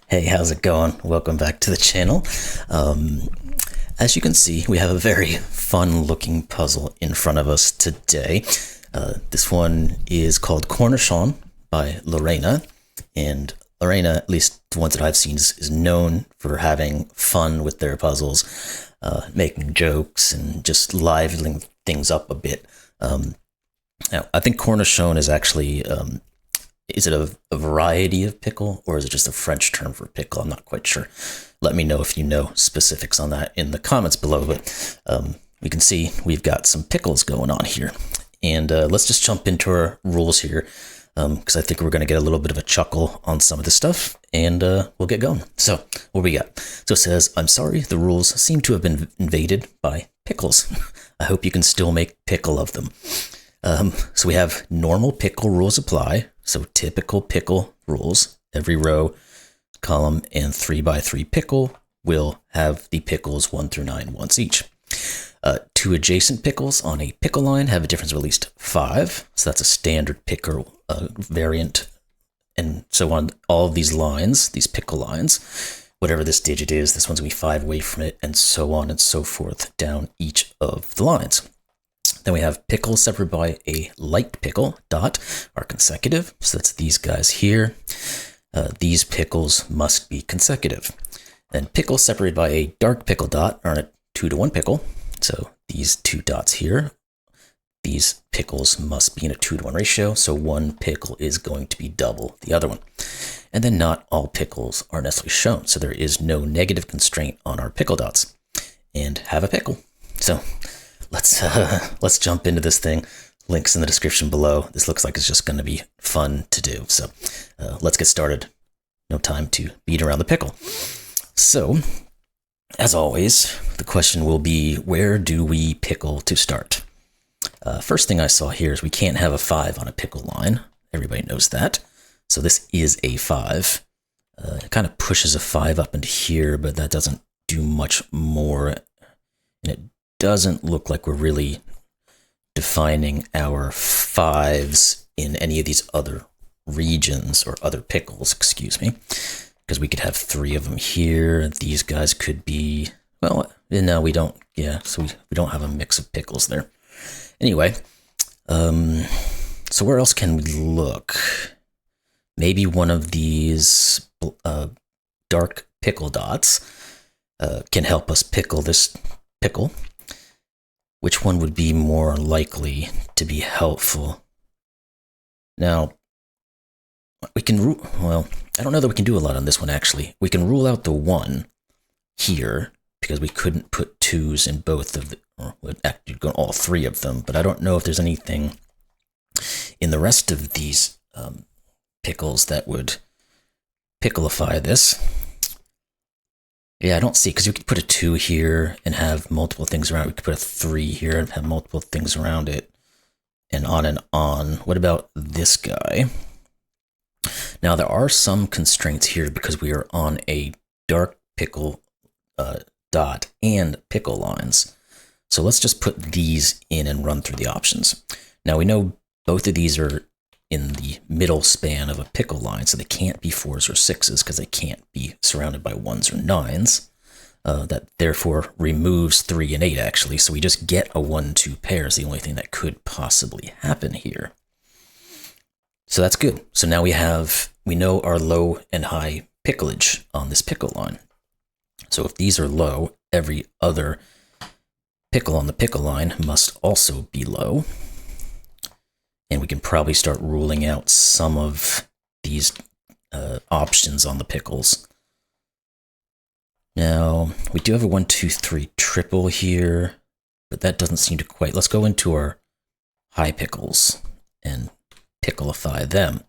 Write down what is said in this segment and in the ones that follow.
Hey, how's it going? Welcome back to the channel. As you can see, we have a very fun looking puzzle in front of us today. This one is called Cornichon by Lorena, and Lorena, at least the ones that I've seen, is known for having fun with their puzzles, making jokes and just livening things up a bit. Now, I think Cornichon is actually is it a variety of pickle, or is it just a French term for pickle? I'm not quite sure. Let me know if you know specifics on that in the comments below. But we can see we've got some pickles going on here. And let's just jump into our rules here, because I think we're going to get a little bit of a chuckle on some of this stuff, and we'll get going. So what we got? So it says, I'm sorry, the rules seem to have been invaded by pickles. I hope you can still make pickle of them. So we have normal pickle rules apply. So typical pickle rules, every row, column, and 3x3 pickle will have the pickles 1 through 9 once each. Two adjacent pickles on a pickle line have a difference of at least 5. So that's a standard pickle variant. And so on all of these lines, these pickle lines, whatever this digit is, this one's going to be 5 away from it, and so on and so forth down each of the lines. Then we have pickles separated by a light pickle dot are consecutive. So that's these guys here. These pickles must be consecutive. Then pickles separated by a dark pickle dot are a 2-to-1 pickle. So these two dots here, these pickles must be in a 2-to-1 ratio. So one pickle is going to be double the other one. And then not all pickles are necessarily shown. So there is no negative constraint on our pickle dots. And have a pickle. So let's jump into this thing. Links in the description below. This looks like it's just going to be fun to do. So let's get started. No time to beat around the pickle. So, as always, the question will be, where do we pickle to start? First thing I saw here is we can't have a 5 on a pickle line. Everybody knows that. So this is a 5. It kind of pushes a 5 up into here, but that doesn't do much more. And it doesn't look like we're really defining our 5s in any of these other regions or other pickles, excuse me, because we could have 3 of them here. These guys could be, well, no, we don't. Yeah, so we don't have a mix of pickles there. Anyway, so where else can we look? Maybe one of these dark pickle dots can help us pickle this pickle. Which one would be more likely to be helpful? Now, we can well, I don't know that we can do a lot on this one, actually. We can rule out the 1 here, because we couldn't put 2s in both of the, or actually go all 3 of them, but I don't know if there's anything in the rest of these pickles that would picklify this. Yeah, I don't see, because you could put a 2 here and have multiple things around it. We could put a 3 here and have multiple things around it, and on and on. What about this guy? Now, there are some constraints here because we are on a dark pickle dot and pickle lines. So let's just put these in and run through the options. Now, we know both of these are in the middle span of a pickle line, so they can't be 4s or 6s because they can't be surrounded by 1s or 9s. That therefore removes 3 and 8, actually, so we just get a 1-2 pair is the only thing that could possibly happen here. So that's good. So now we know our low and high picklage on this pickle line. So if these are low, every other pickle on the pickle line must also be low. And we can probably start ruling out some of these options on the pickles. Now, we do have a 1, 2, 3 triple here, but that doesn't seem to quite. Let's go into our high pickles and picklify them.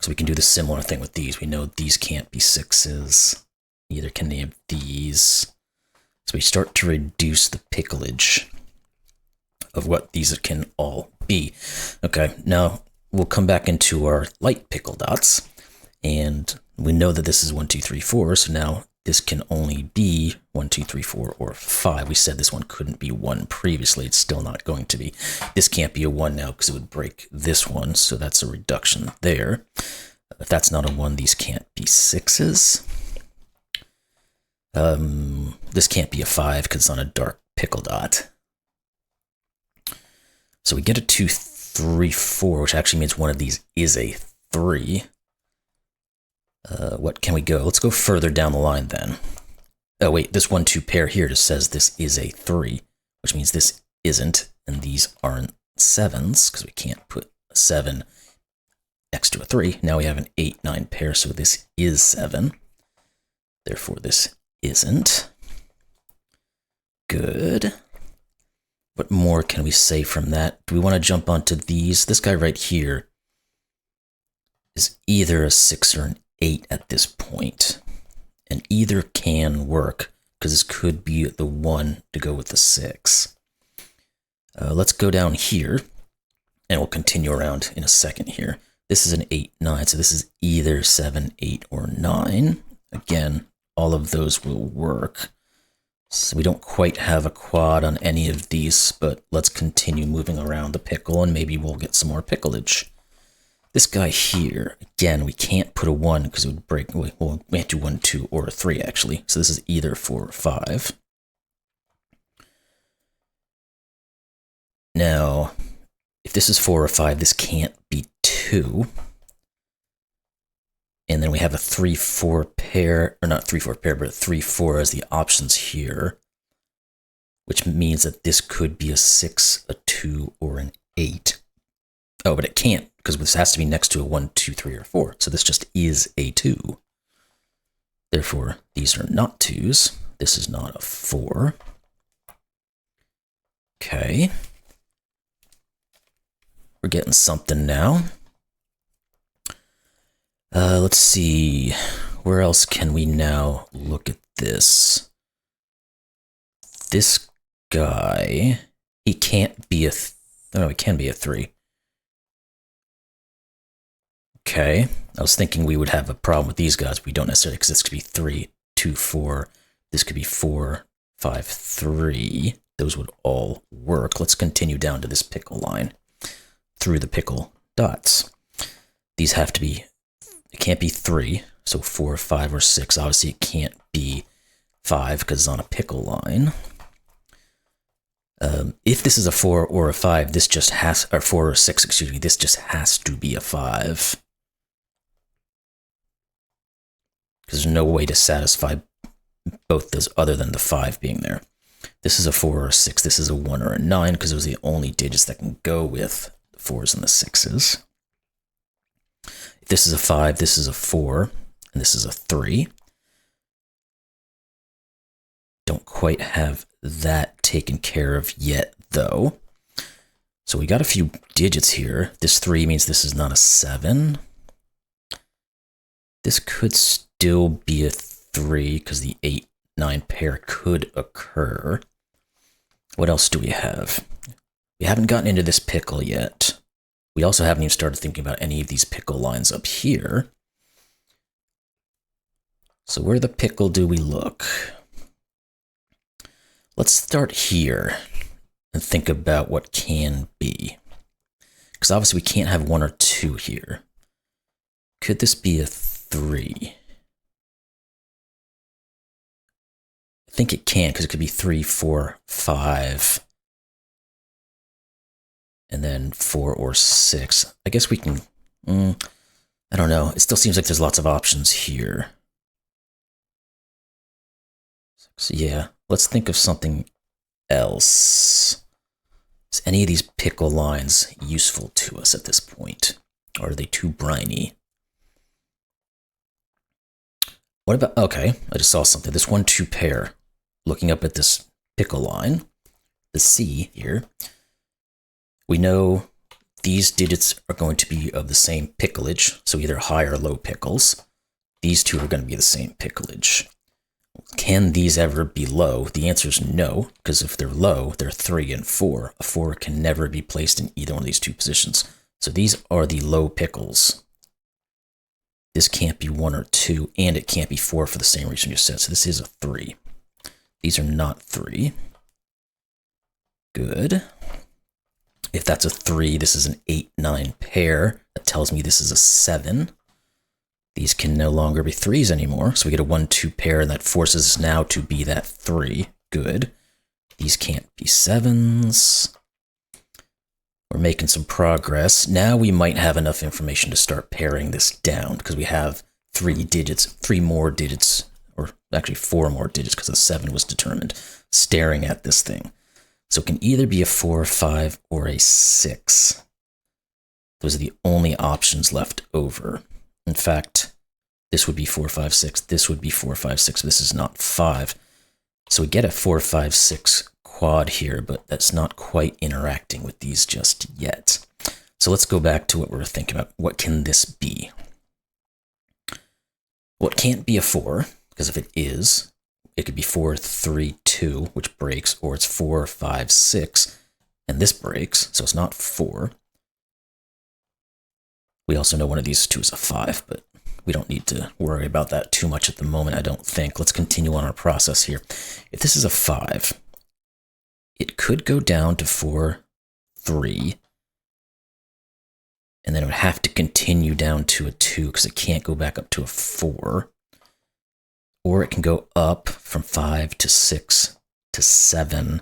So we can do the similar thing with these. We know these can't be 6s, neither can any of these. So we start to reduce the picklage of what these can all be. Okay, now we'll come back into our light pickle dots, and we know that this is 1, 2, 3, 4, so now this can only be 1, 2, 3, 4, or 5. We said this one couldn't be 1 previously. It's still not going to be. This can't be a 1 now because it would break this one, so that's a reduction there. If that's not a 1, these can't be 6s. This can't be a 5 because it's on a dark pickle dot. So we get a 2, 3, 4, which actually means one of these is a 3. What can we go? Let's go further down the line then. Oh wait, this 1, 2 pair here just says this is a 3, which means this isn't, and these aren't 7s, because we can't put a 7 next to a 3. Now we have an 8, 9 pair, so this is 7. Therefore, this isn't. Good. What more can we say from that? Do we want to jump onto these? This guy right here is either a 6 or an 8 at this point. And either can work, because this could be the 1 to go with the 6. Let's go down here, and we'll continue around in a second here. This is an 8, 9, so this is either 7, 8, or 9. Again, all of those will work. So we don't quite have a quad on any of these, but let's continue moving around the pickle, and maybe we'll get some more picklage. This guy here, again, we can't put a 1 because it would break. Well, we have to do 1, 2, or a 3, actually. So this is either 4 or 5. Now, if this is 4 or 5, this can't be 2. And then we have a 3, 4 pair, or not 3, 4 pair, but 3, 4 as the options here, which means that this could be a 6, a 2, or an 8. Oh, but it can't, because this has to be next to a 1, 2, 3, or 4. So this just is a 2. Therefore, these are not 2s. This is not a 4. Okay. We're getting something now. Let's see. Where else can we now look at this? This guy, he can't be a... No, he can be a 3. Okay, I was thinking we would have a problem with these guys. We don't necessarily, because this could be 3, 2, 4. This could be 4, 5, 3. Those would all work. Let's continue down to this pickle line through the pickle dots. These have to be, it can't be 3, so 4, 5, or 6. Obviously, it can't be 5 because it's on a pickle line. If this is a 4 or a 5, this just has, or 4 or 6, excuse me, this just has to be a 5. Because there's no way to satisfy both those other than the 5 being there. This is a 4 or a 6. This is a 1 or a 9 because those are the only digits that can go with the 4s and the 6s. If this is a 5, this is a 4, and this is a 3. Don't quite have that taken care of yet, though. So we got a few digits here. This 3 means this is not a 7. This could still be a 3 because the 8, 9 pair could occur. What else do we have? We haven't gotten into this pickle yet. We also haven't even started thinking about any of these pickle lines up here. So where the pickle do we look? Let's start here and think about what can be. Because obviously we can't have 1 or 2 here. Could this be a 3? I think it can, because it could be 3, 4, 5, and then 4 or 6. I guess we can, I don't know. It still seems like there's lots of options here. So yeah, let's think of something else. Is any of these pickle lines useful to us at this point? Or are they too briny? What about, okay, I just saw something. This 1, 2 pair, looking up at this pickle line, the C here, we know these digits are going to be of the same picklage, so either high or low pickles. These two are going to be the same picklage. Can these ever be low? The answer is no, because if they're low, they're 3 and 4. A 4 can never be placed in either one of these two positions. So these are the low pickles. This can't be 1 or 2, and it can't be 4 for the same reason you said. So this is a 3. These are not 3. Good. If that's a 3, this is an 8, 9 pair. That tells me this is a 7. These can no longer be 3s anymore, so we get a 1-2 pair, and that forces us now to be that 3. Good. These can't be 7s. We're making some progress. Now we might have enough information to start paring this down, because we have 3 more digits, or actually 4 more digits, because the 7 was determined, staring at this thing. So it can either be a 4, 5, or a 6. Those are the only options left over. In fact, this would be 4, 5, 6. This would be 4, 5, 6. This is not 5. So we get a 4, 5, 6 quad here, but that's not quite interacting with these just yet. So let's go back to what we were thinking about. What can this be? Well, it can't be a 4, because if it is, it could be 4, 3, 2, which breaks, or it's 4, 5, 6, and this breaks, so it's not 4. We also know one of these two is a 5, but we don't need to worry about that too much at the moment, I don't think. Let's continue on our process here. If this is a 5, it could go down to 4, 3, and then it would have to continue down to a 2 because it can't go back up to a 4. Or it can go up from 5 to 6 to 7,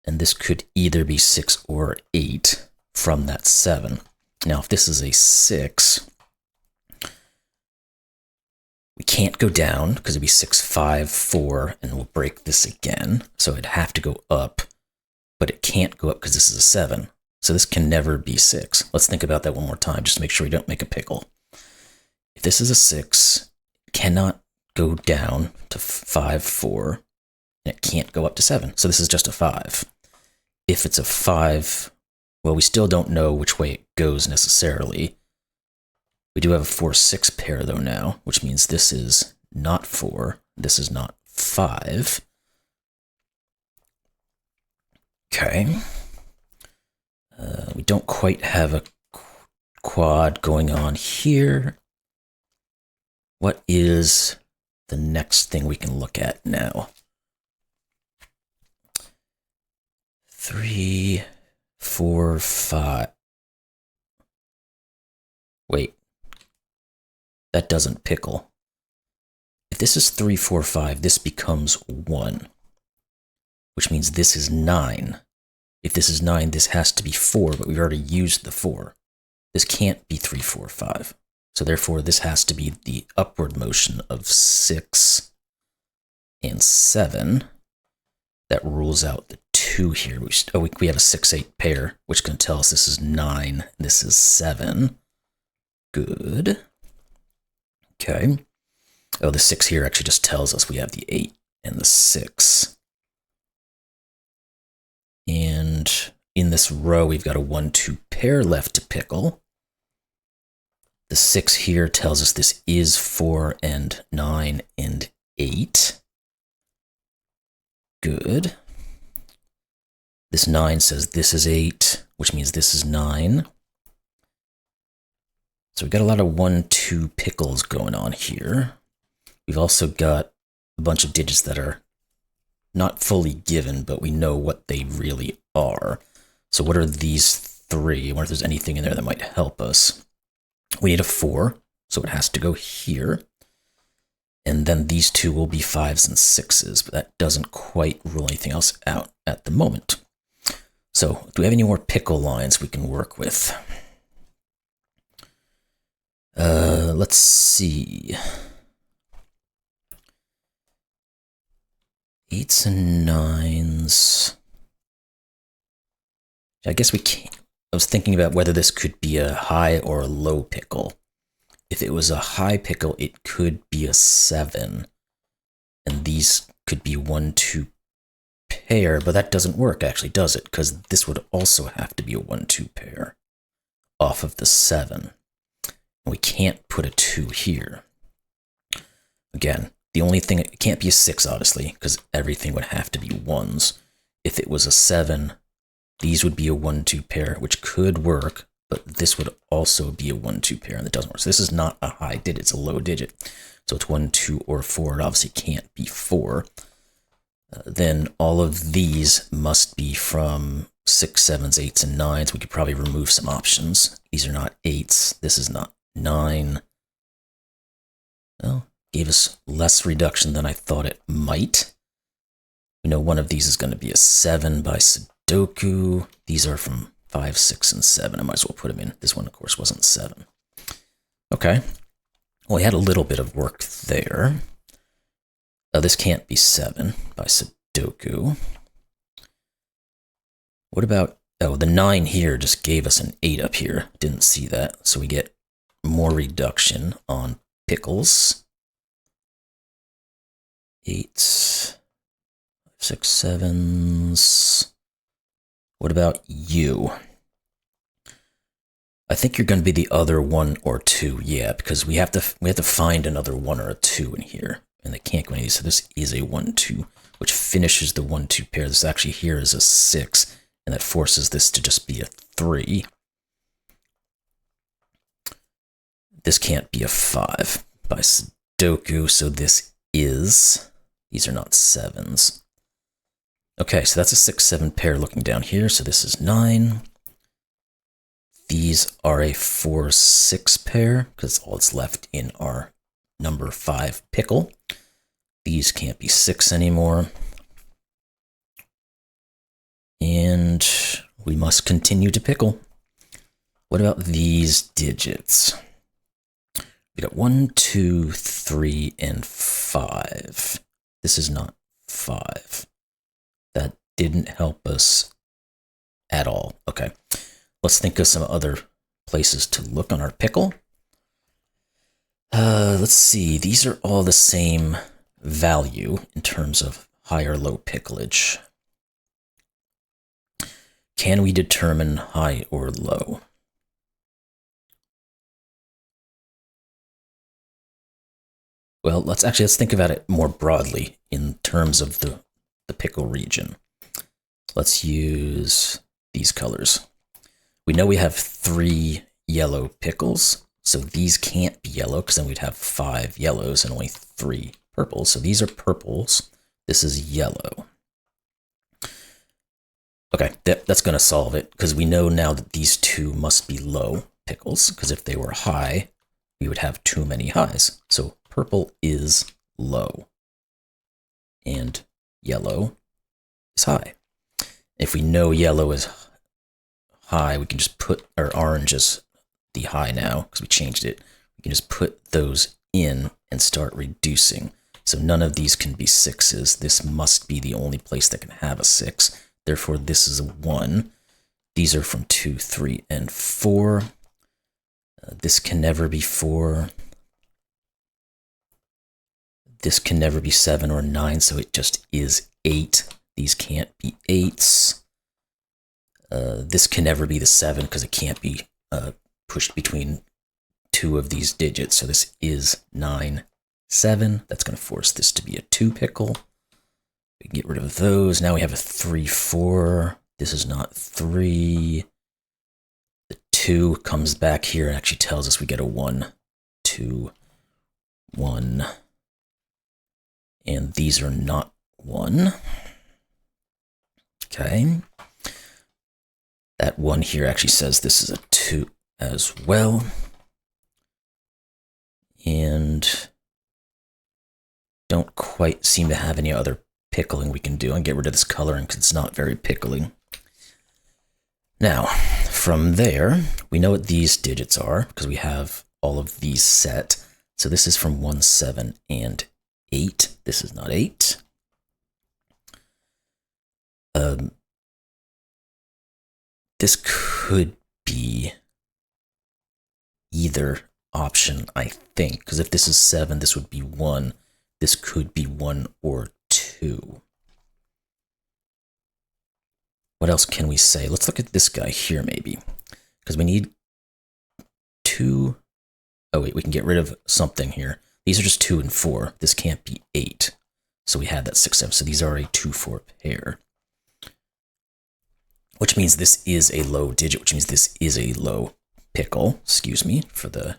and this could either be 6 or 8 from that 7. Now, if this is a 6, we can't go down because it'd be 6, 5, 4, and we'll break this again. So it'd have to go up, but it can't go up because this is a 7. So this can never be 6. Let's think about that one more time, just to make sure we don't make a pickle. If this is a 6, it cannot go down to 5, 4, and it can't go up to 7. So this is just a 5. If it's a 5, well, we still don't know which way it goes necessarily. We do have a 4, 6 pair though now, which means this is not 4, this is not 5. Okay. We don't quite have a quad going on here. What is the next thing we can look at now? 3, 4, 5. Wait. That doesn't pickle. If this is 3, 4, 5, this becomes 1, which means this is 9. If this is 9, this has to be 4, but we've already used the 4. This can't be 3, 4, 5. So therefore, this has to be the upward motion of 6 and 7. That rules out the 2 here. We have a 6, 8 pair, which can tell us this is 9, this is 7. Good. Okay. Oh, the 6 here actually just tells us we have the 8 and the 6. And in this row, we've got a 1, 2 pair left to pickle. The 6 here tells us this is 4 and 9 and 8. Good. This 9 says this is 8, which means this is 9. So we've got a lot of 1, 2 pickles going on here. We've also got a bunch of digits that are not fully given, but we know what they really are. So what are these 3? I wonder if there's anything in there that might help us. We need a 4, so it has to go here. And then these 2 will be 5s and 6s, but that doesn't quite rule anything else out at the moment. So do we have any more pickle lines we can work with? Let's see. 8s and 9s. I guess we can't. I was thinking about whether this could be a high or a low pickle. If it was a high pickle, it could be a 7. And these could be 1, 2 pair, but that doesn't work actually, does it? Because this would also have to be a 1, 2 pair off of the 7. And we can't put a 2 here. Again, the only thing, it can't be a 6, obviously, because everything would have to be 1s. If it was a 7, these would be a 1, 2 pair, which could work, but this would also be a 1, 2 pair, and that doesn't work. So this is not a high digit, it's a low digit. So it's 1, 2, or 4. It obviously can't be 4. Then all of these must be from 6, 7s, 8s, and 9s. We could probably remove some options. These are not 8s. This is not 9. Well, gave us less reduction than I thought it might. We know one of these is going to be a 7 by Sudoku. These are from 5, 6, and 7. I might as well put them in. This one, of course, wasn't 7. Okay. Well, we had a little bit of work there. This can't be 7 by Sudoku. What about... Oh, the 9 here just gave us an 8 up here. Didn't see that. So we get more reduction on Pickles. 8, 6, 7s. What about you? I think you're going to be the other 1 or 2, yeah, because we have to find another 1 or a 2 in here, and they can't go any of these. So this is a 1-2, which finishes the 1-2 pair. This actually here is a 6, and that forces this to just be a 3. This can't be a 5 by Sudoku, so this is... These are not 7s. Okay, so that's a 6, 7 pair looking down here, so this is 9. These are a 4, 6 pair, because all that's left in our number 5 pickle. These can't be 6 anymore. And we must continue to pickle. What about these digits? We got 1, 2, 3, and 5. This is not 5. That didn't help us at all. Okay, let's think of some other places to look on our pickle. Let's see. These are all the same value in terms of high or low picklage. Can we determine high or low? Well, let's think about it more broadly in terms of the pickle region. Let's use these colors. We know we have 3 yellow pickles, so these can't be yellow because then we'd have 5 yellows and only 3 purples. So these are purples. This is yellow. Okay, that's going to solve it because we know now that these 2 must be low pickles, because if they were high, we would have too many highs. So purple is low and yellow is high. If we know yellow is high, we can just put our orange as the high now because we changed it. We can just put those in and start reducing. So none of these can be 6s. This must be the only place that can have a 6. Therefore, this is a 1. These are from 2, 3, and 4. This can never be 4. This can never be 7 or 9, so it just is 8. These can't be 8s. This can never be the 7 because it can't be pushed between 2 of these digits. So this is 9, 7. That's going to force this to be a 2 pickle. We can get rid of those. Now we have a 3, 4. This is not 3. The 2 comes back here and actually tells us we get a 1, 2, 1. And these are not 1. Okay. That 1 here actually says this is a 2 as well. And don't quite seem to have any other pickling we can do. And get rid of this coloring because it's not very pickling. Now, from there, we know what these digits are because we have all of these set. So this is from 1, 7, and 8. This is not 8. This could be either option, I think, because if this is 7, this would be 1. This could be 1 or 2. What else can we say? Let's look at this guy here, maybe, because we need 2. Oh, wait, we can get rid of something here. These are just 2 and 4. This can't be 8. So we had that 6, 7. So these are a 2, 4 pair. Which means this is a low digit, which means this is a low pickle. Excuse me for the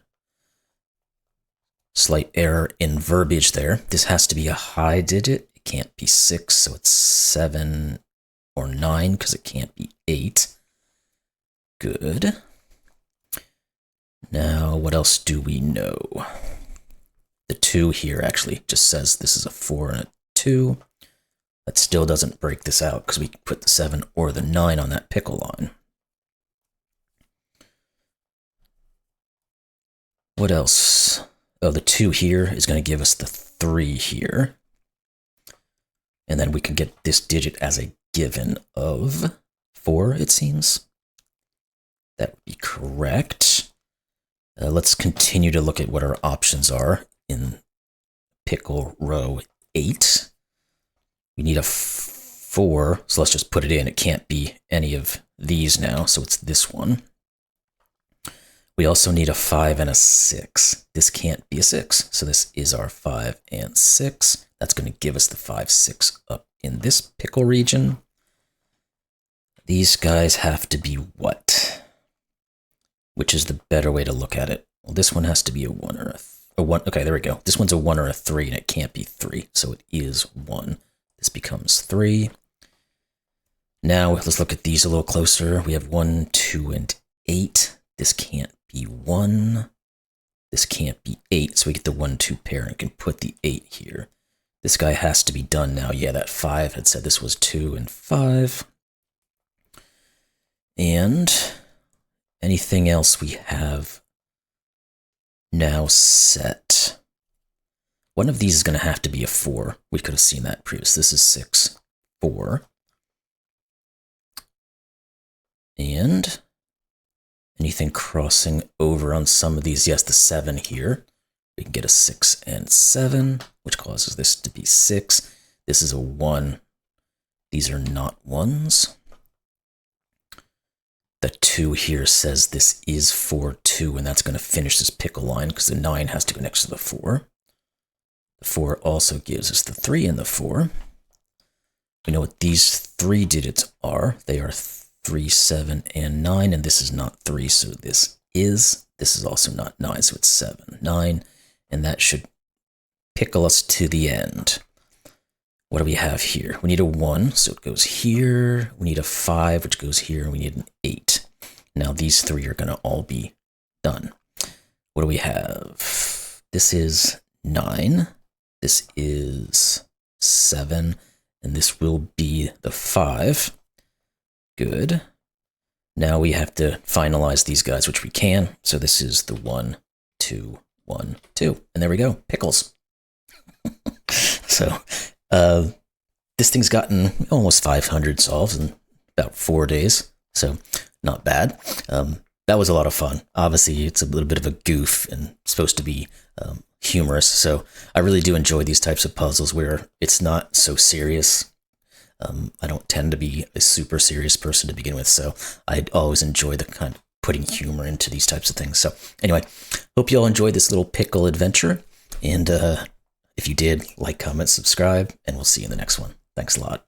slight error in verbiage there. This has to be a high digit. It can't be 6, so it's 7 or 9 because it can't be 8. Good. Now, what else do we know? The 2 here actually just says this is a 4 and a 2. That still doesn't break this out because we can put the 7 or the 9 on that pickle line. What else? Oh, the 2 here is going to give us the 3 here. And then we can get this digit as a given of 4, it seems. That would be correct. Let's continue to look at what our options are in pickle row 8. We need a 4, so let's just put it in. It can't be any of these now, so it's this one. We also need a 5 and a 6. This can't be a 6, so this is our 5 and 6. That's going to give us the 5, 6 up in this pickle region. These guys have to be what? Which is the better way to look at it? Well, this one has to be a 1 or a 1. Okay, there we go. This one's a 1 or a 3, and it can't be 3, so it is 1. This becomes 3. Now let's look at these a little closer. We have 1, 2, and 8. This can't be 1. This can't be 8, so we get the 1, 2 pair and can put the 8 here. This guy has to be done now. Yeah, that 5 had said this was 2 and 5. And anything else we have now set? One of these is going to have to be a 4. We could have seen that previous. This is 6, 4. And anything crossing over on some of these? Yes, the 7 here. We can get a 6 and 7, which causes this to be 6. This is a 1. These are not 1s. The 2 here says this is 4, 2, and that's going to finish this pickle line because the 9 has to go next to the 4. The 4 also gives us the 3 and the 4. We know what these 3 digits are. They are 3, 7, and 9, and this is not 3, so this is also not 9, so it's 7, 9, and that should pickle us to the end. What do we have here? We need a 1, so it goes here. We need a 5, which goes here, and we need an 8. Now these 3 are going to all be done. What do we have? This is 9. This is 7, and this will be the 5. Good. Now we have to finalize these guys, which we can. So this is the 1, 2, 1, 2. And there we go. Pickles. So this thing's gotten almost 500 solves in about 4 days. So not bad. That was a lot of fun. Obviously, it's a little bit of a goof and supposed to be humorous. So I really do enjoy these types of puzzles where it's not so serious. I don't tend to be a super serious person to begin with, so I always enjoy the kind of putting humor into these types of things. So anyway, hope you all enjoyed this little pickle adventure. And if you did, like, comment, subscribe, and we'll see you in the next one. Thanks a lot.